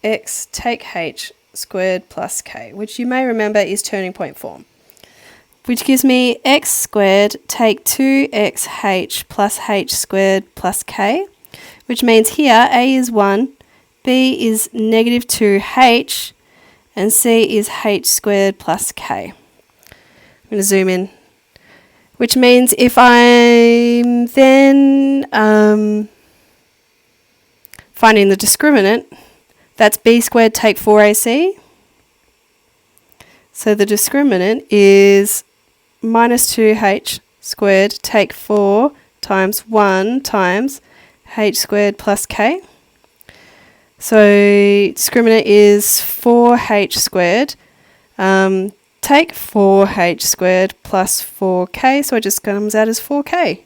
x take h squared plus k, which you may remember is turning point form, which gives me x squared take 2xh plus h squared plus k, which means here a is 1, b is negative 2h, and c is h squared plus k. I'm going to zoom in, which means if I'm then finding the discriminant, that's b squared take 4ac. So the discriminant is minus 2h squared take 4 times 1 times h squared plus k. So discriminant is 4h squared take 4h squared plus 4k, so it just comes out as 4k.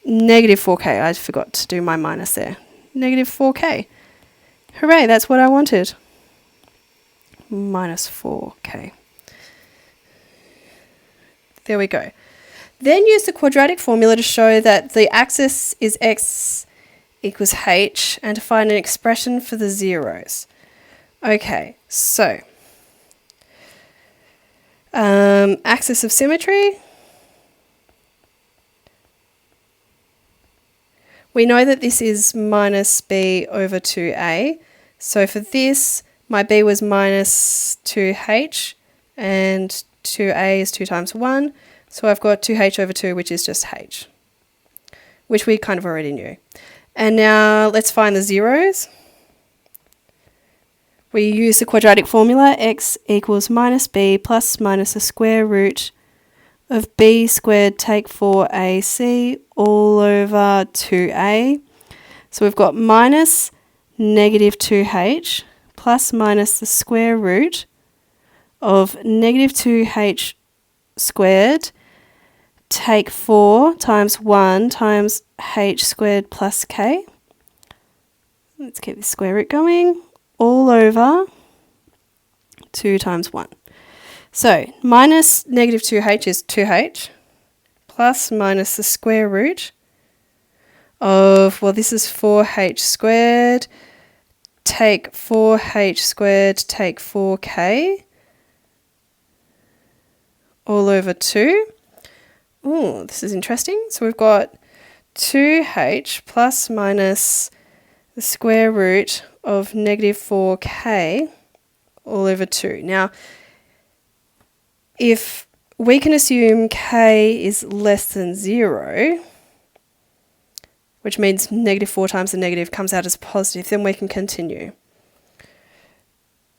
Negative 4k, I forgot to do my minus there. Negative 4k. Hooray, that's what I wanted. Minus 4k. There we go. Then use the quadratic formula to show that the axis is x equals h and to find an expression for the zeros. Okay, so axis of symmetry. We know that this is minus b over 2a. So for this, my b was minus 2h, and 2a is 2 times 1. So I've got 2h over 2, which is just h, which we kind of already knew. And now let's find the zeros. We use the quadratic formula, x equals minus b plus minus the square root of b squared take 4ac all over 2a. So we've got minus negative 2h plus minus the square root of negative 2h squared take 4 times 1 times h squared plus k. Let's keep the square root going. All over 2 times 1. So minus negative 2h is 2h plus minus the square root of, well, this is 4h squared take 4h squared take 4k all over 2. Oh, this is interesting. So we've got 2h plus minus the square root of negative 4k all over 2. Now, if we can assume k is less than 0, which means negative 4 times the negative comes out as positive, then we can continue.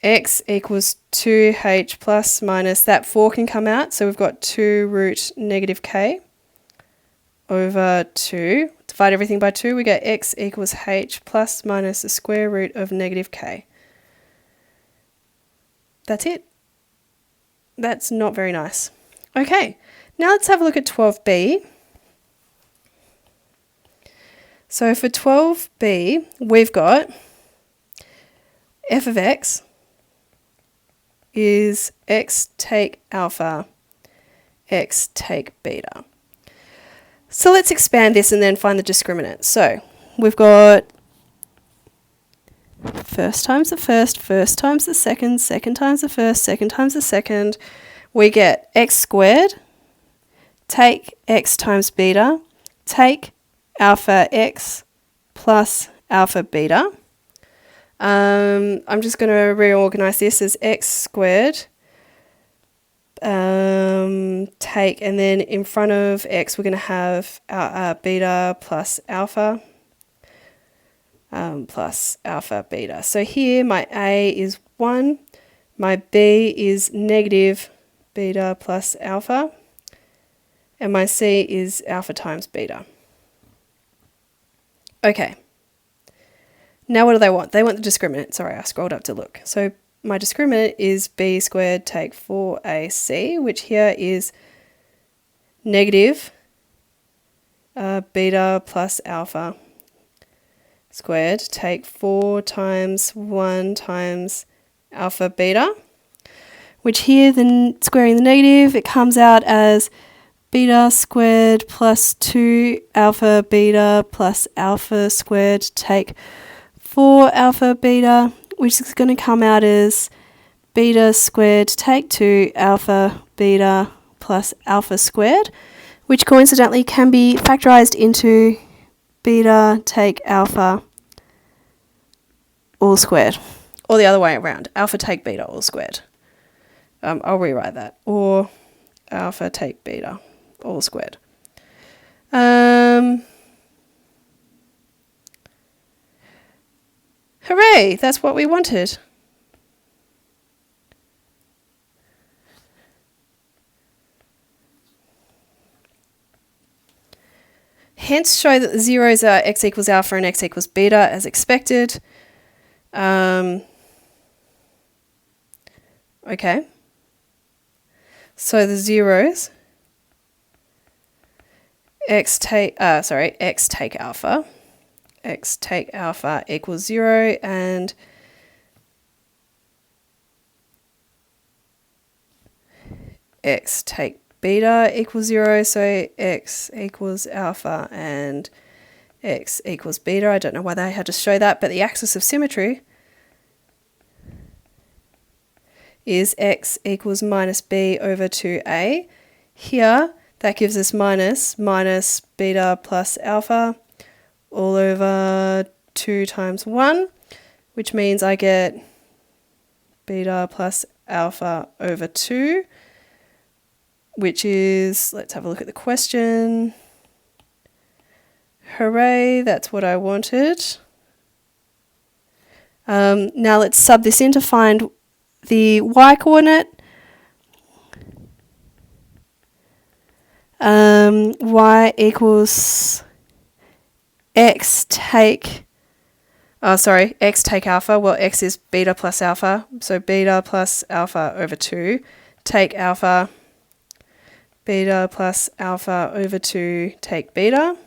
X equals 2h plus minus, that 4 can come out, so we've got 2 root negative k over 2. Divide everything by 2, we get x equals h plus minus the square root of negative k. That's it. That's not very nice. Okay, now let's have a look at 12b. So for 12b, we've got f of x is x take alpha, x take beta. So let's expand this and then find the discriminant. So we've got first times the first, first times the second, second times the first, second times the second. We get x squared, take x times beta, take alpha x plus alpha beta. I'm just going to reorganize this as x squared, take, and then in front of x we're going to have beta plus alpha beta. So here my a is 1, my b is negative beta plus alpha, and my c is alpha times beta. Okay. Now what do they want? They want the discriminant. Sorry, I scrolled up to look. So my discriminant is b squared take 4ac, which here is negative beta plus alpha squared take 4 times 1 times alpha beta, which here, then squaring the negative, it comes out as beta squared plus 2 alpha beta plus alpha squared take 4 alpha beta, which is going to come out as beta squared take 2 alpha beta plus alpha squared, which coincidentally can be factorized into beta take alpha all squared, or the other way around, alpha take beta all squared. I'll rewrite that, or alpha take beta all squared. Hooray, that's what we wanted. Hence show that the zeros are x equals alpha and x equals beta as expected. Okay. So the zeros, x take alpha equals 0, and x take beta equals 0, so x equals alpha and x equals beta. I don't know why they had to show that, but the axis of symmetry is x equals minus b over 2a. Here, that gives us minus beta plus alpha all over 2 times 1, which means I get beta plus alpha over 2, which is, let's have a look at the question. Hooray, that's what I wanted. Now let's sub this in to find the y-coordinate. Y equals x take alpha. Well, x is beta plus alpha, so beta plus alpha over 2. Take alpha, beta plus alpha over 2, take beta.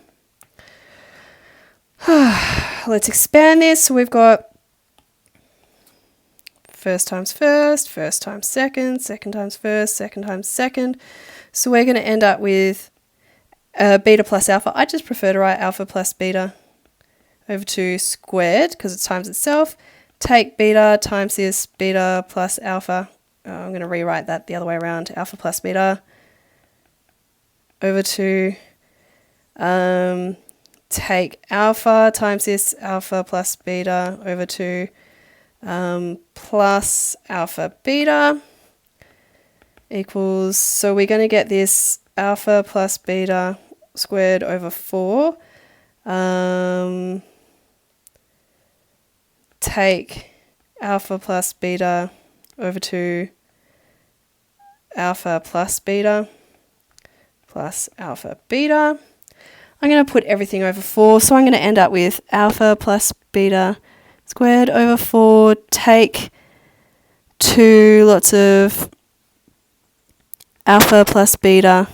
Let's expand this. So we've got first times first, first times second, second times first, second times second. So we're going to end up with beta plus alpha. I just prefer to write alpha plus beta over 2 squared because it times itself. Take beta times this, beta plus alpha. I'm going to rewrite that the other way around. Alpha plus beta over 2. Take alpha times this, alpha plus beta over 2. Plus alpha beta equals, so we're going to get this alpha plus beta squared over 4. Take alpha plus beta over 2, alpha plus beta plus alpha beta. I'm going to put everything over 4, so I'm going to end up with alpha plus beta squared over 4, take 2 lots of alpha plus beta,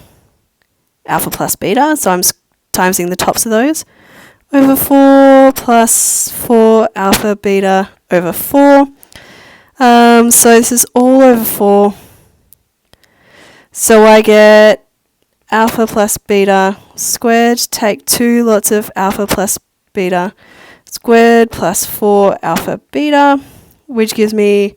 so I'm timesing the tops of those, over 4 plus 4 alpha beta over 4. So this is all over 4. So I get alpha plus beta squared, take 2 lots of alpha plus beta squared plus 4 alpha beta, which gives me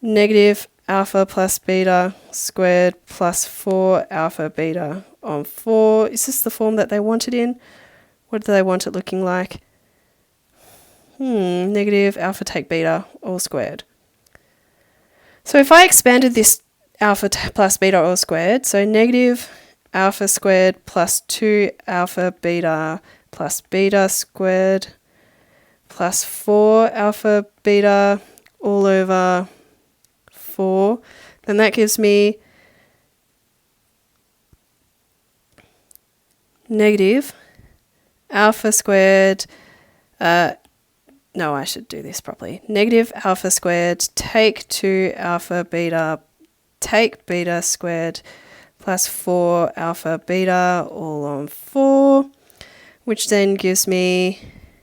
negative alpha plus beta squared plus 4 alpha beta on 4. Is this the form that they wanted in? What do they want it looking like? Negative alpha take beta all squared. So if I expanded this alpha plus beta all squared, so negative alpha squared plus 2 alpha beta plus beta squared plus 4 alpha beta all over 4, then that gives me negative alpha squared, no, I should do this properly. Negative alpha squared, take 2 alpha beta, take beta squared, plus 4 alpha beta all on 4, which then gives me,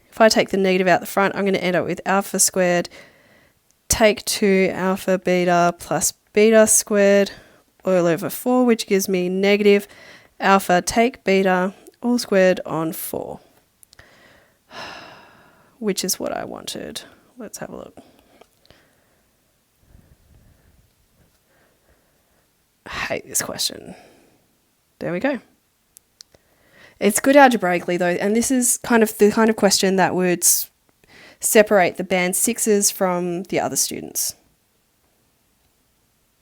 if I take the negative out the front, I'm going to end up with alpha squared, take 2 alpha beta plus beta squared all over 4, which gives me negative alpha take beta all squared on 4, which is what I wanted. Let's have a look. I hate this question. There we go. It's good algebraically though, and this is kind of the kind of question that would separate the band 6s from the other students.